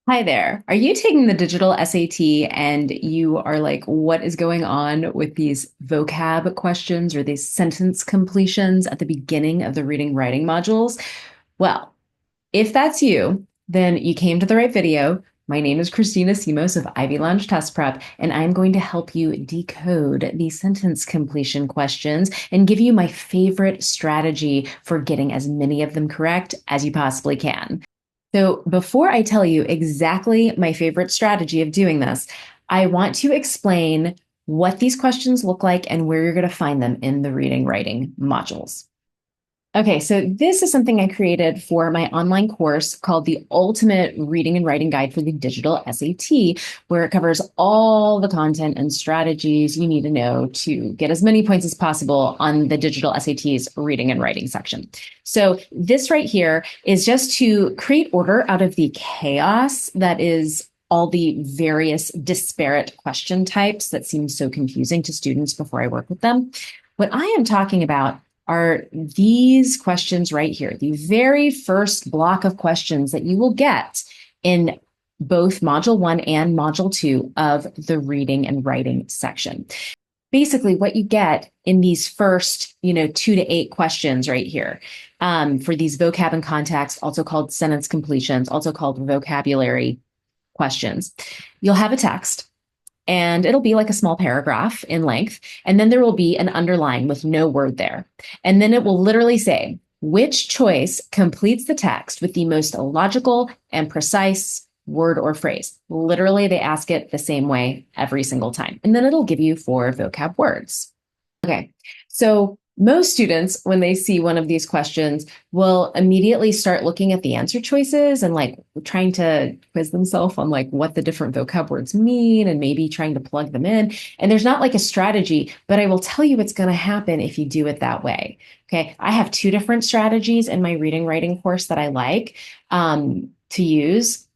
Hi there. Are you taking the digital SAT and you are like, what is going on with these vocab questions or these sentence completions at the beginning of the reading writing modules? Well, if that's you, then you came to the right video. My name is Kristina Semos of Ivy Lounge Test Prep, and I'm going to help you decode the sentence completion questions and give you my favorite strategy for getting as many of them correct as you possibly can. So, before I tell you exactly my favorite strategy of doing this, I want to explain what these questions look like and where you're going to find them in the reading writing modules. Okay, so this is something I created for my online course called the Ultimate Reading and Writing Guide for the Digital SAT, where it covers all the content and strategies you need to know to get as many points as possible on the digital SAT's reading and writing section. So this right here is just to create order out of the chaos that is all the various disparate question types that seem so confusing to students before I work with them. What I am talking about are these questions right here, the very first block of questions that you will get in both Module 1 and Module 2 of the reading and writing section. Basically, what you get in these first, 2 to 8 questions right here for these vocab and context, also called sentence completions, also called vocabulary questions, you'll have a text and it'll be like a small paragraph in length. And then there will be an underline with no word there. And then it will literally say, which choice completes the text with the most logical and precise word or phrase? Literally, they ask it the same way every single time. And then it'll give you 4 vocab words. Okay, so most students, when they see one of these questions, will immediately start looking at the answer choices and like trying to quiz themselves on like what the different vocab words mean and maybe trying to plug them in. And there's not like a strategy, but I will tell you what's going to happen if you do it that way. Okay, I have 2 different strategies in my reading writing course that I like to use.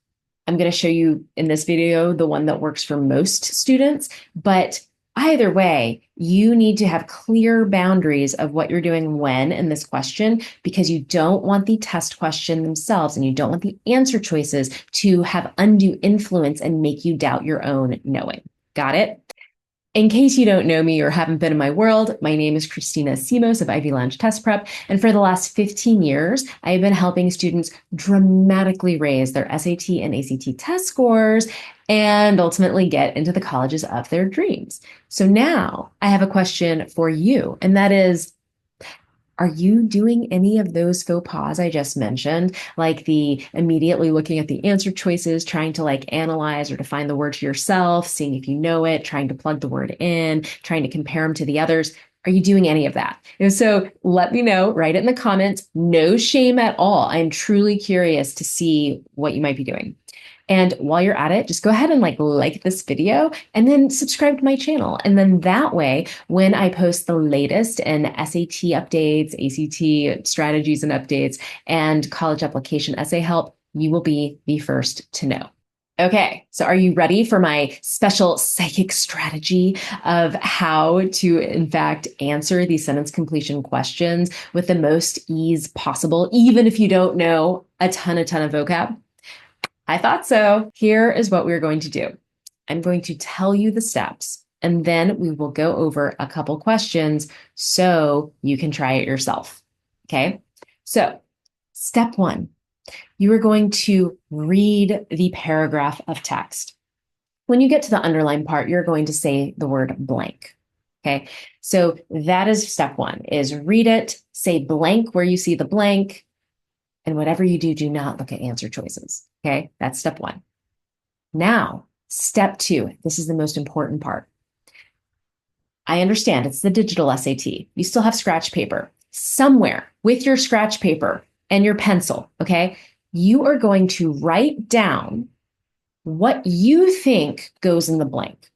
I'm going to show you in this video the one that works for most students, but either way, you need to have clear boundaries of what you're doing when in this question, because you don't want the test question themselves and you don't want the answer choices to have undue influence and make you doubt your own knowing. Got it? In case you don't know me or haven't been in my world, my name is Kristina Semos of Ivy Lounge Test Prep. And for the last 15 years, I have been helping students dramatically raise their SAT and ACT test scores and ultimately get into the colleges of their dreams. So now I have a question for you, and that is, are you doing any of those faux pas I just mentioned, like the immediately looking at the answer choices, trying to like analyze or define the word to yourself, seeing if you know it, trying to plug the word in, trying to compare them to the others? Are you doing any of that? And so let me know, write it in the comments. No shame at all. I'm truly curious to see what you might be doing. And while you're at it, just go ahead and like this video and then subscribe to my channel. And then that way, when I post the latest in SAT updates, ACT strategies and updates, and college application essay help, you will be the first to know. Okay, so are you ready for my special psychic strategy of how to, in fact, answer these sentence completion questions with the most ease possible, even if you don't know a ton of vocab? I thought so. Here is what we're going to do. I'm going to tell you the steps, and then we will go over a couple questions so you can try it yourself. Okay? So, step 1, you are going to read the paragraph of text. When you get to the underline part, you're going to say the word blank. Okay? So, that is step 1, is read it, say blank where you see the blank, and whatever you do, do not look at answer choices. Okay, that's step 1. Now, step 2, this is the most important part. I understand it's the digital SAT. You still have scratch paper. Somewhere with your scratch paper and your pencil, okay, you are going to write down what you think goes in the blank.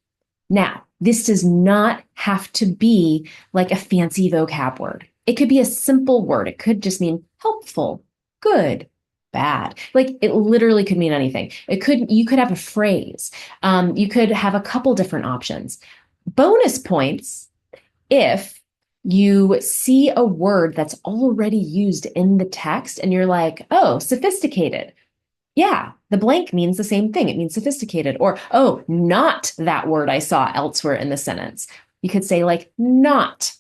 Now, this does not have to be like a fancy vocab word. It could be a simple word. It could just mean helpful, good, bad. Like it literally could mean anything. You could have a phrase. You could have a couple different options. Bonus points if you see a word that's already used in the text and you're like, oh, sophisticated. Yeah, the blank means the same thing. It means sophisticated. Or, oh, not that word I saw elsewhere in the sentence. You could say, like, not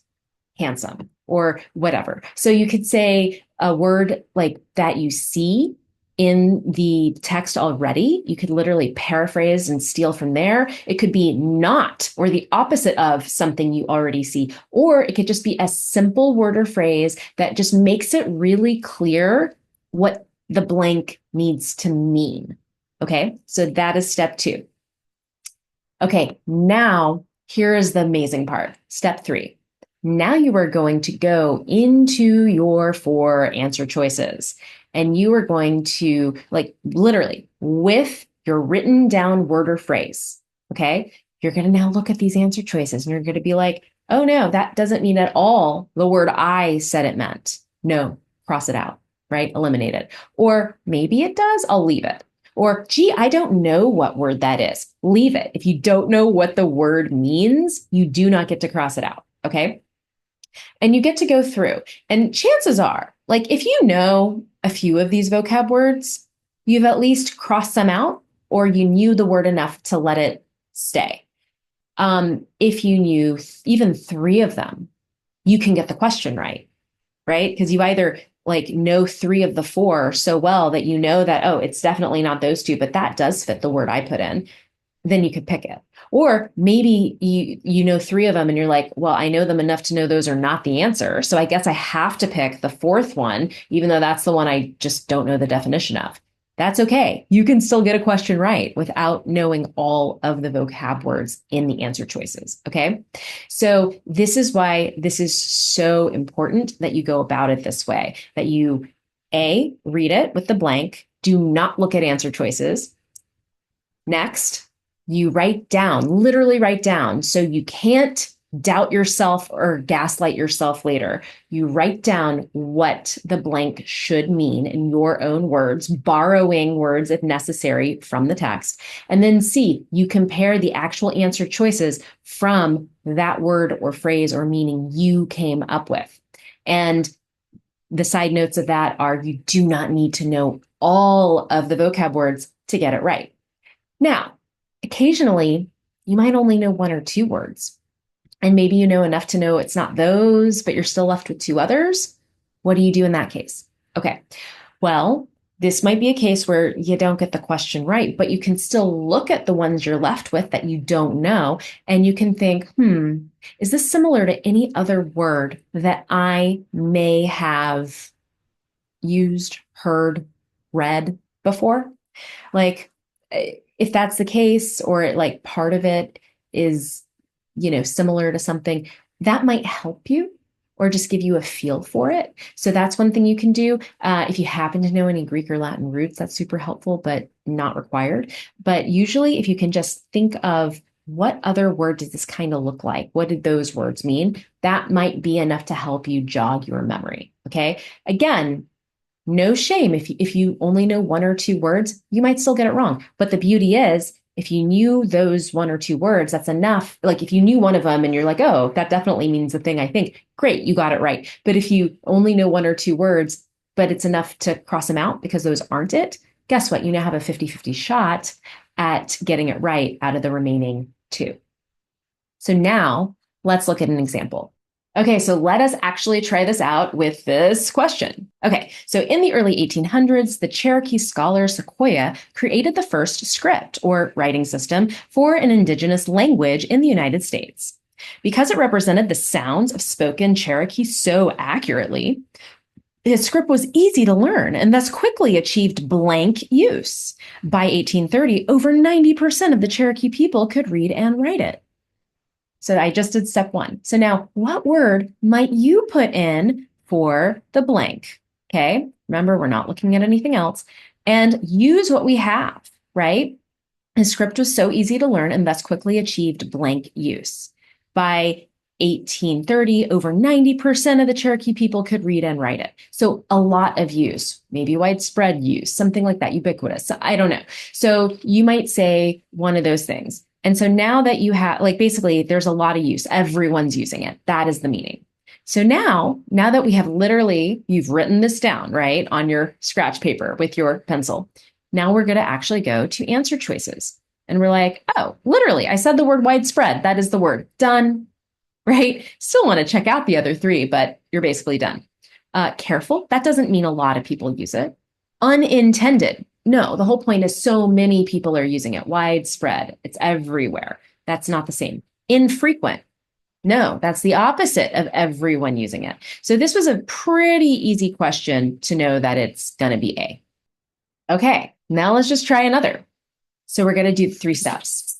handsome or whatever. So you could say a word like that you see in the text already. You could literally paraphrase and steal from there. It could be not or the opposite of something you already see. Or it could just be a simple word or phrase that just makes it really clear what the blank needs to mean. Okay, so that is step 2. Okay, now here is the amazing part. Step 3. Now you are going to go into your 4 answer choices and you are going to, like, literally with your written down word or phrase. Okay, you're going to now look at these answer choices and you're going to be like, oh no, that doesn't mean at all the word I said it meant. No, cross it out, right? Eliminate it. Or maybe it does, I'll leave it. Or, gee, I don't know what word that is. Leave it. If you don't know what the word means, you do not get to cross it out. Okay. And you get to go through. And chances are, like, if you know a few of these vocab words, you've at least crossed them out or you knew the word enough to let it stay. If you knew even 3 of them, you can get the question right? Because you either like know 3 of the 4 so well that you know that, oh, it's definitely not those 2, but that does fit the word I put in, then you could pick it. Or maybe you know 3 of them and you're like, well, I know them enough to know those are not the answer. So I guess I have to pick the 4th one, even though that's the one I just don't know the definition of. That's okay. You can still get a question right without knowing all of the vocab words in the answer choices. Okay. So this is why this is so important that you go about it this way, that you read it with the blank. Do not look at answer choices. Next, you write down, literally write down. So you can't doubt yourself or gaslight yourself later. You write down what the blank should mean in your own words, borrowing words if necessary from the text. And then C, you compare the actual answer choices from that word or phrase or meaning you came up with. And the side notes of that are you do not need to know all of the vocab words to get it right. Now, occasionally, you might only know 1 or 2 words. And maybe you know enough to know it's not those, but you're still left with 2 others. What do you do in that case? Okay, well, this might be a case where you don't get the question right, but you can still look at the ones you're left with that you don't know, and you can think, is this similar to any other word that I may have used, heard, read before? Like, if that's the case, or like part of it is, similar to something, that might help you or just give you a feel for it. So that's one thing you can do. If you happen to know any Greek or Latin roots, that's super helpful, but not required. But usually if you can just think of what other word does this kind of look like? What did those words mean? That might be enough to help you jog your memory. Okay. Again, no shame. If you only know 1 or 2 words, you might still get it wrong. But the beauty is, if you knew those 1 or 2 words, that's enough. Like if you knew one of them and you're like, oh, that definitely means the thing I think, great, you got it right. But if you only know 1 or 2 words, but it's enough to cross them out because those aren't it, guess what? You now have a 50-50 shot at getting it right out of the remaining 2. So now let's look at an example. Okay, so let us actually try this out with this question. Okay, so in the early 1800s, the Cherokee scholar Sequoyah created the first script or writing system for an indigenous language in the United States. Because it represented the sounds of spoken Cherokee so accurately, his script was easy to learn and thus quickly achieved blank use. By 1830, over 90% of the Cherokee people could read and write it. So I just did step 1. So now what word might you put in for the blank? Okay. Remember, we're not looking at anything else, and use what we have, right? His script was so easy to learn and thus quickly achieved blank use. By 1830, over 90% of the Cherokee people could read and write it. So a lot of use, maybe widespread use, something like that, ubiquitous. I don't know. So you might say one of those things. And so now that you have, like, basically there's a lot of use, everyone's using it. That is the meaning. So now that we have literally, you've written this down, right, on your scratch paper with your pencil. Now we're going to actually go to answer choices. And we're like, oh, literally, I said the word widespread. That is the word. Done, right? Still want to check out the other three, but you're basically done. Careful, that doesn't mean a lot of people use it. Unintended, no, the whole point is so many people are using it. Widespread, it's everywhere. That's not the same. Infrequent, no, that's the opposite of everyone using it. So this was a pretty easy question to know that it's going to be A. Okay, now let's just try another. So we're going to do 3 steps.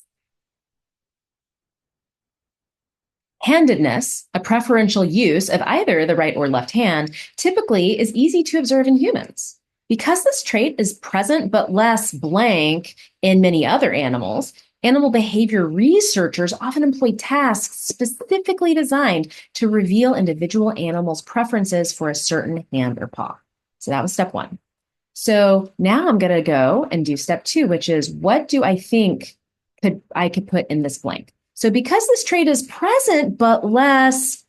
Handedness, a preferential use of either the right or left hand, typically is easy to observe in humans. Because this trait is present but less blank in many other animals, animal behavior researchers often employ tasks specifically designed to reveal individual animals' preferences for a certain hand or paw. So that was step 1. So now I'm going to go and do step 2, which is what do I think I could put in this blank? So because this trait is present, but less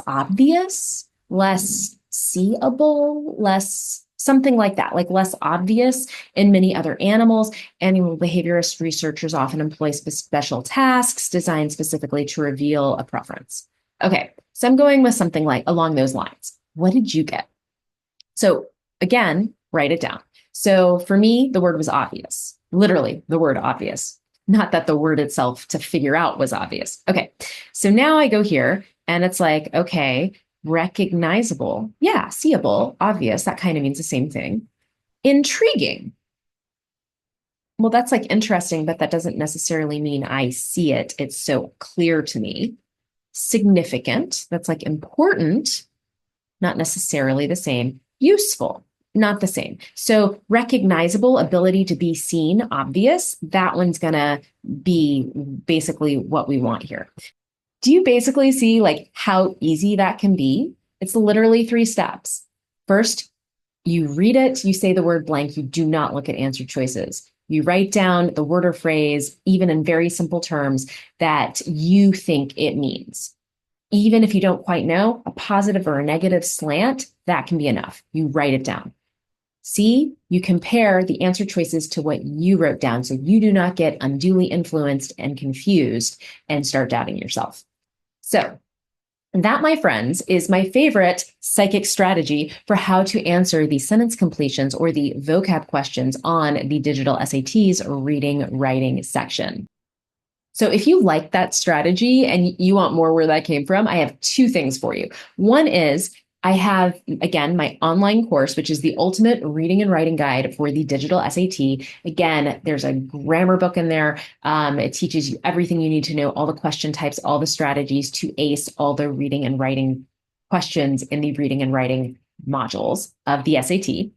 obvious, less seeable, less something like that, like less obvious in many other animals, animal behaviorist researchers often employ special tasks designed specifically to reveal a preference. Okay, so I'm going with something like along those lines. What did you get? So again, write it down. So for me, the word was obvious, literally the word obvious, not that the word itself to figure out was obvious. Okay, so now I go here and it's like, okay, recognizable, yeah, seeable, obvious, that kind of means the same thing. Intriguing. Well, that's like interesting, but that doesn't necessarily mean I see it. It's so clear to me. Significant, that's like important, not necessarily the same. Useful, not the same. So recognizable, ability to be seen, obvious, that one's gonna be basically what we want here. Do you basically see like how easy that can be? It's literally 3 steps. First, you read it, you say the word blank, you do not look at answer choices. You write down the word or phrase, even in very simple terms, that you think it means. Even if you don't quite know, a positive or a negative slant, that can be enough. You write it down. C, you compare the answer choices to what you wrote down so you do not get unduly influenced and confused and start doubting yourself. So that, my friends, is my favorite psychic strategy for how to answer the sentence completions or the vocab questions on the digital SATs reading writing section. So if you like that strategy and you want more where that came from, I have 2 things for you. One is I have, again, my online course, which is the ultimate reading and writing guide for the digital SAT. Again, there's a grammar book in there. It teaches you everything you need to know, all the question types, all the strategies to ace all the reading and writing questions in the reading and writing modules of the SAT.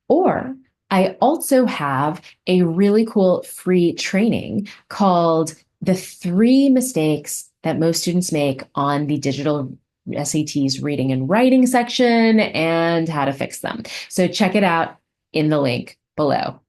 Or I also have a really cool free training called The 3 Mistakes That Most Students Make on the Digital SATs reading and writing section and how to fix them. So check it out in the link below.